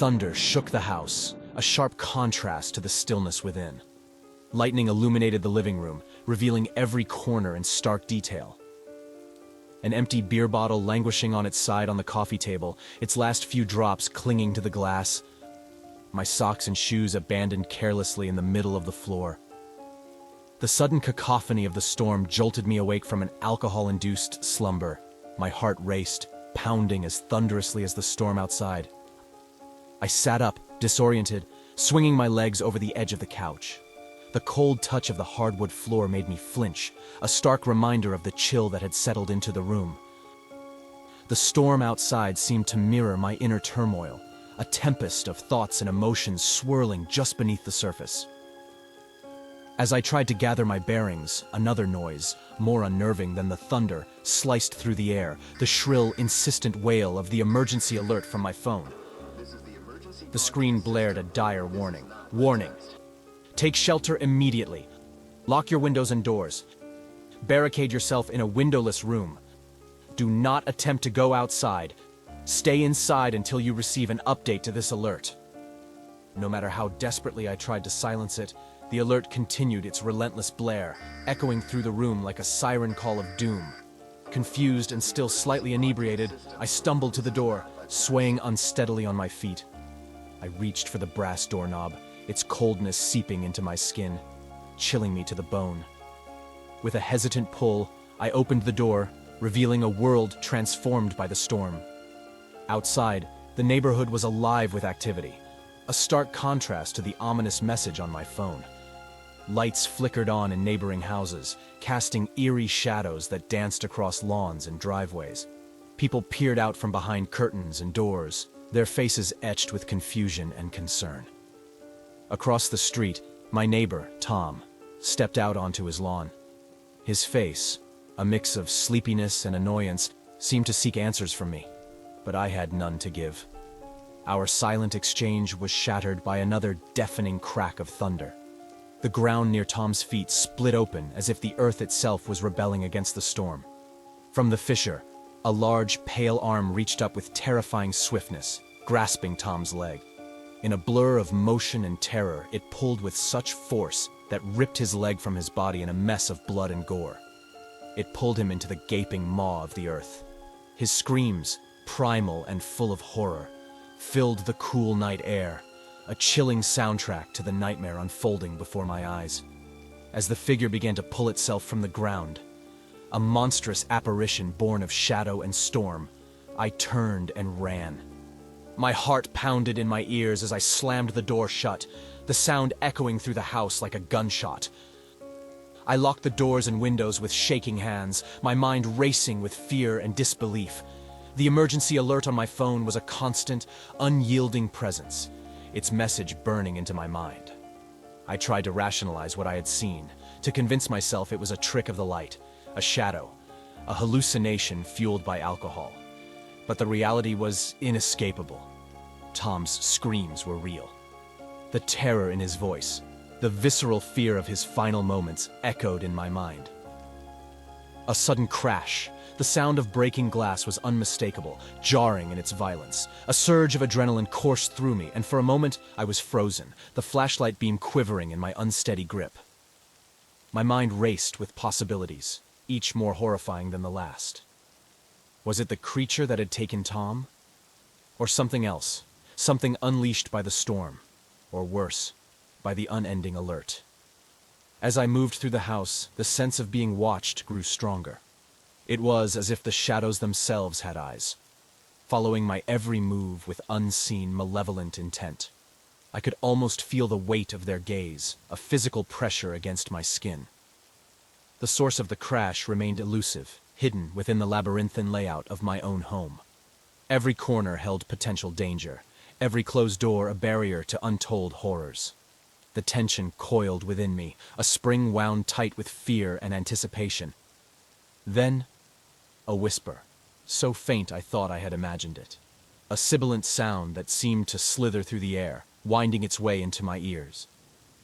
Thunder shook the house, a sharp contrast to the stillness within. Lightning illuminated the living room, revealing every corner in stark detail. An empty beer bottle languishing on its side on the coffee table, its last few drops clinging to the glass. My socks and shoes abandoned carelessly in the middle of the floor. The sudden cacophony of the storm jolted me awake from an alcohol-induced slumber. My heart raced, pounding as thunderously as the storm outside. I sat up, disoriented, swinging my legs over the edge of the couch. The cold touch of the hardwood floor made me flinch, a stark reminder of the chill that had settled into the room. The storm outside seemed to mirror my inner turmoil, a tempest of thoughts and emotions swirling just beneath the surface. As I tried to gather my bearings, another noise, more unnerving than the thunder, sliced through the air, the shrill, insistent wail of the emergency alert from my phone. The screen blared a dire warning. Warning! Take shelter immediately. Lock your windows and doors. Barricade yourself in a windowless room. Do not attempt to go outside. Stay inside until you receive an update to this alert. No matter how desperately I tried to silence it, the alert continued its relentless blare, echoing through the room like a siren call of doom. Confused and still slightly inebriated, I stumbled to the door, swaying unsteadily on my feet. I reached for the brass doorknob, its coldness seeping into my skin, chilling me to the bone. With a hesitant pull, I opened the door, revealing a world transformed by the storm. Outside, the neighborhood was alive with activity, a stark contrast to the ominous message on my phone. Lights flickered on in neighboring houses, casting eerie shadows that danced across lawns and driveways. People peered out from behind curtains and doors, their faces etched with confusion and concern. Across the street, my neighbor, Tom, stepped out onto his lawn. His face, a mix of sleepiness and annoyance, seemed to seek answers from me, but I had none to give. Our silent exchange was shattered by another deafening crack of thunder. The ground near Tom's feet split open as if the earth itself was rebelling against the storm. From the fissure, a large, pale arm reached up with terrifying swiftness, grasping Tom's leg. In a blur of motion and terror, it pulled with such force that ripped his leg from his body in a mess of blood and gore. It pulled him into the gaping maw of the earth. His screams, primal and full of horror, filled the cool night air, a chilling soundtrack to the nightmare unfolding before my eyes. As the figure began to pull itself from the ground, a monstrous apparition born of shadow and storm, I turned and ran. My heart pounded in my ears as I slammed the door shut, the sound echoing through the house like a gunshot. I locked the doors and windows with shaking hands, my mind racing with fear and disbelief. The emergency alert on my phone was a constant, unyielding presence, its message burning into my mind. I tried to rationalize what I had seen, to convince myself it was a trick of the light, a shadow, a hallucination fueled by alcohol. But the reality was inescapable. Tom's screams were real. The terror in his voice, the visceral fear of his final moments echoed in my mind. A sudden crash. The sound of breaking glass was unmistakable, jarring in its violence. A surge of adrenaline coursed through me, and for a moment I was frozen, the flashlight beam quivering in my unsteady grip. My mind raced with possibilities, each more horrifying than the last. Was it the creature that had taken Tom? Or something else, something unleashed by the storm, or worse, by the unending alert? As I moved through the house, the sense of being watched grew stronger. It was as if the shadows themselves had eyes, following my every move with unseen, malevolent intent. I could almost feel the weight of their gaze, a physical pressure against my skin. The source of the crash remained elusive, hidden within the labyrinthine layout of my own home. Every corner held potential danger, every closed door a barrier to untold horrors. The tension coiled within me, a spring wound tight with fear and anticipation. Then, a whisper, so faint I thought I had imagined it. A sibilant sound that seemed to slither through the air, winding its way into my ears.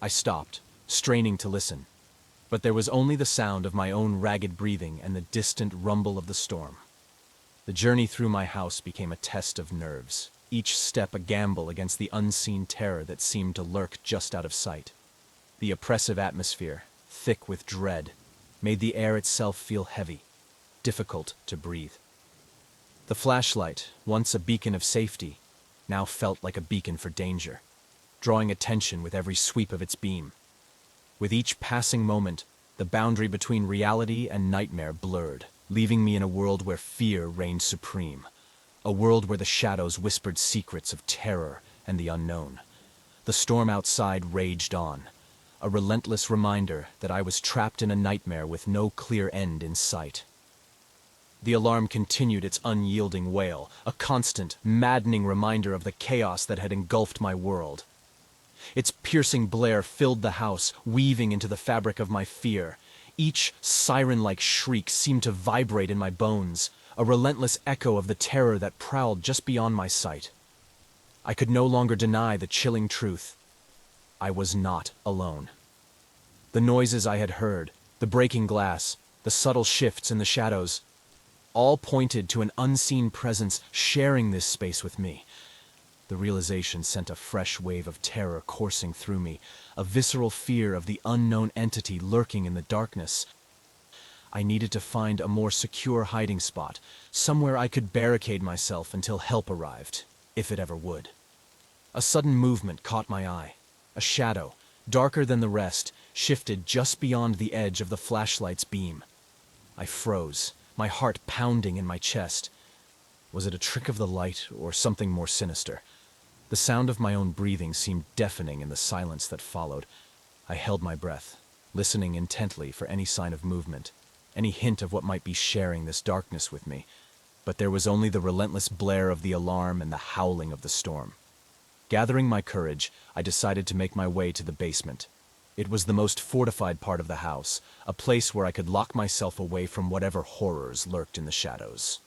I stopped, straining to listen, but there was only the sound of my own ragged breathing and the distant rumble of the storm. The journey through my house became a test of nerves. each step a gamble against the unseen terror that seemed to lurk just out of sight. The oppressive atmosphere, thick with dread, made the air itself feel heavy, difficult to breathe. The flashlight, once a beacon of safety, now felt like a beacon for danger, drawing attention with every sweep of its beam. With each passing moment, the boundary between reality and nightmare blurred, leaving me in a world where fear reigned supreme, a world where the shadows whispered secrets of terror and the unknown. The storm outside raged on, a relentless reminder that I was trapped in a nightmare with no clear end in sight. The alarm continued its unyielding wail, a constant, maddening reminder of the chaos that had engulfed my world. Its piercing blare filled the house, weaving into the fabric of my fear. Each siren-like shriek seemed to vibrate in my bones, a relentless echo of the terror that prowled just beyond my sight. I could no longer deny the chilling truth. I was not alone. The noises I had heard, the breaking glass, the subtle shifts in the shadows, all pointed to an unseen presence sharing this space with me. The realization sent a fresh wave of terror coursing through me, a visceral fear of the unknown entity lurking in the darkness. I needed to find a more secure hiding spot, somewhere I could barricade myself until help arrived, if it ever would. A sudden movement caught my eye. A shadow, darker than the rest, shifted just beyond the edge of the flashlight's beam. I froze, my heart pounding in my chest. Was it a trick of the light or something more sinister? The sound of my own breathing seemed deafening in the silence that followed. I held my breath, listening intently for any sign of movement, any hint of what might be sharing this darkness with me. But there was only the relentless blare of the alarm and the howling of the storm. Gathering my courage, I decided to make my way to the basement. It was the most fortified part of the house, a place where I could lock myself away from whatever horrors lurked in the shadows.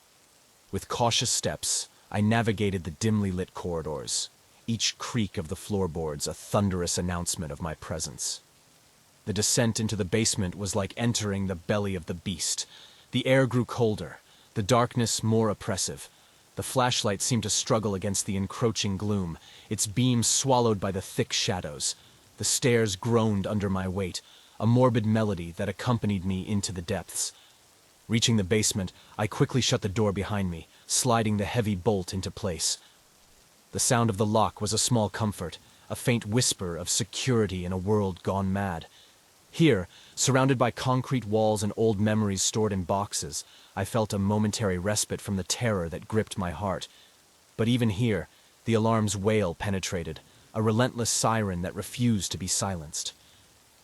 With cautious steps, I navigated the dimly lit corridors, each creak of the floorboards a thunderous announcement of my presence. The descent into the basement was like entering the belly of the beast. The air grew colder, the darkness more oppressive. The flashlight seemed to struggle against the encroaching gloom, its beam swallowed by the thick shadows. The stairs groaned under my weight, a morbid melody that accompanied me into the depths. Reaching the basement, I quickly shut the door behind me, sliding the heavy bolt into place. The sound of the lock was a small comfort, a faint whisper of security in a world gone mad. Here, surrounded by concrete walls and old memories stored in boxes, I felt a momentary respite from the terror that gripped my heart. But even here, the alarm's wail penetrated, a relentless siren that refused to be silenced.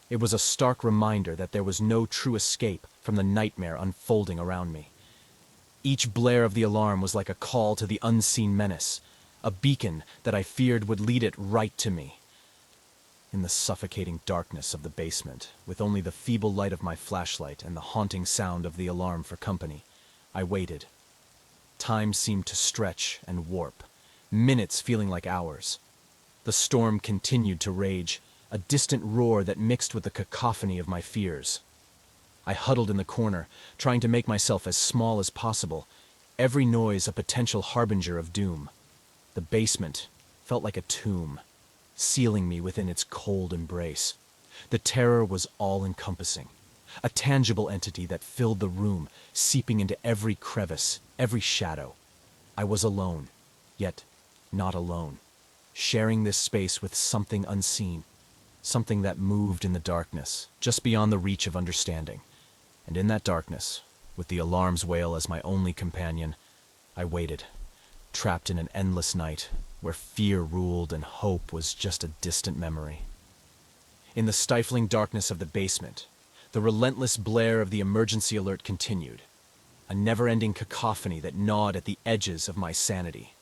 It was a stark reminder that there was no true escape from the nightmare unfolding around me. Each blare of the alarm was like a call to the unseen menace, a beacon that I feared would lead it right to me. In the suffocating darkness of the basement, with only the feeble light of my flashlight and the haunting sound of the alarm for company, I waited. Time seemed to stretch and warp, minutes feeling like hours. The storm continued to rage, a distant roar that mixed with the cacophony of my fears. I huddled in the corner, trying to make myself as small as possible, every noise a potential harbinger of doom. The basement felt like a tomb, sealing me within its cold embrace. The terror was all-encompassing, a tangible entity that filled the room, seeping into every crevice, every shadow. I was alone, yet not alone, sharing this space with something unseen, something that moved in the darkness, just beyond the reach of understanding. And in that darkness, with the alarm's wail as my only companion, I waited, trapped in an endless night, where fear ruled and hope was just a distant memory. In the stifling darkness of the basement, the relentless blare of the emergency alert continued, a never-ending cacophony that gnawed at the edges of my sanity.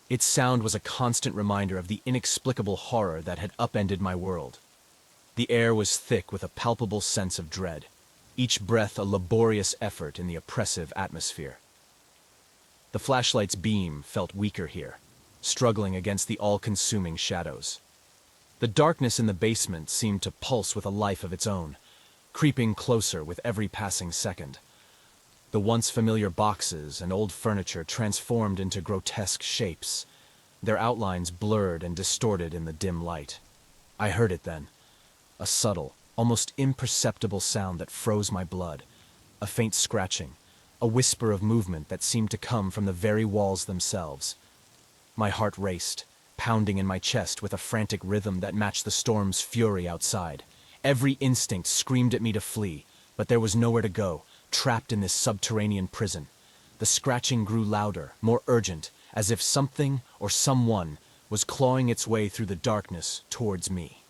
Its sound was a constant reminder of the inexplicable horror that had upended my world. The air was thick with a palpable sense of dread, each breath a laborious effort in the oppressive atmosphere. The flashlight's beam felt weaker here, struggling against the all-consuming shadows. The darkness in the basement seemed to pulse with a life of its own, creeping closer with every passing second. The once familiar boxes and old furniture transformed into grotesque shapes. their outlines blurred and distorted in the dim light. I heard it then, a subtle, almost imperceptible sound that froze my blood, a faint scratching, a whisper of movement that seemed to come from the very walls themselves. My heart raced, pounding in my chest with a frantic rhythm that matched the storm's fury outside. Every instinct screamed at me to flee, but there was nowhere to go, trapped in this subterranean prison. The scratching grew louder, more urgent, as if something or someone was clawing its way through the darkness towards me.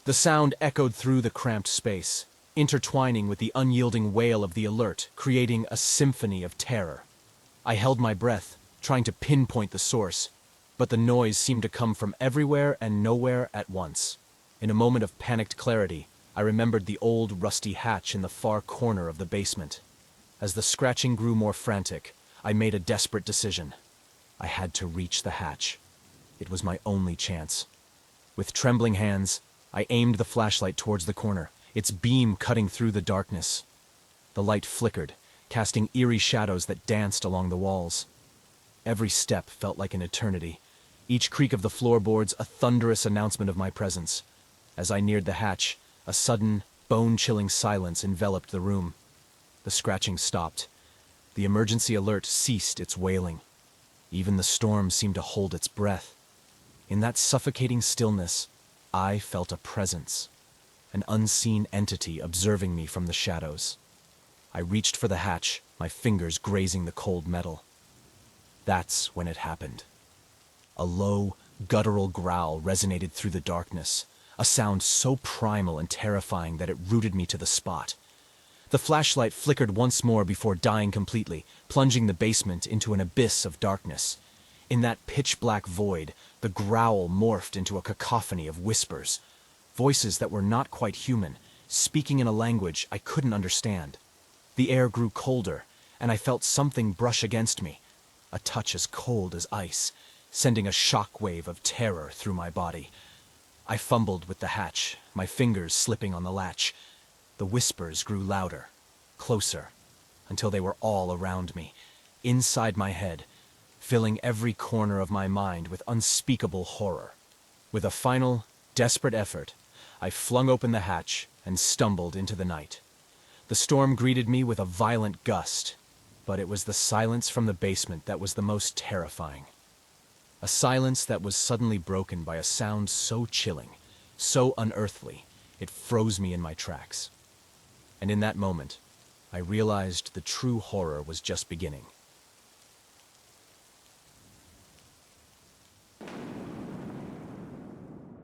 The sound echoed through the cramped space, intertwining with the unyielding wail of the alert, creating a symphony of terror. I held my breath, trying to pinpoint the source, but the noise seemed to come from everywhere and nowhere at once. In a moment of panicked clarity, I remembered the old rusty hatch in the far corner of the basement. As the scratching grew more frantic, I made a desperate decision. I had to reach the hatch. It was my only chance. With trembling hands, I aimed the flashlight towards the corner, its beam cutting through the darkness. The light flickered, casting eerie shadows that danced along the walls. Every step felt like an eternity, each creak of the floorboards a thunderous announcement of my presence. As I neared the hatch, a sudden, bone-chilling silence enveloped the room. The scratching stopped. The emergency alert ceased its wailing. Even the storm seemed to hold its breath. In that suffocating stillness, I felt a presence, an unseen entity observing me from the shadows. I reached for the hatch, my fingers grazing the cold metal. That's when it happened. A low, guttural growl resonated through the darkness, a sound so primal and terrifying that it rooted me to the spot. The flashlight flickered once more before dying completely, plunging the basement into an abyss of darkness. In that pitch-black void, the growl morphed into a cacophony of whispers, voices that were not quite human, speaking in a language I couldn't understand. The air grew colder, and I felt something brush against me, a touch as cold as ice, sending a shockwave of terror through my body. I fumbled with the hatch, my fingers slipping on the latch. The whispers grew louder, closer, until they were all around me, inside my head, filling every corner of my mind with unspeakable horror. With a final, desperate effort, I flung open the hatch and stumbled into the night. The storm greeted me with a violent gust, but it was the silence from the basement that was the most terrifying. A silence that was suddenly broken by a sound so chilling, so unearthly, it froze me in my tracks. And in that moment, I realized the true horror was just beginning.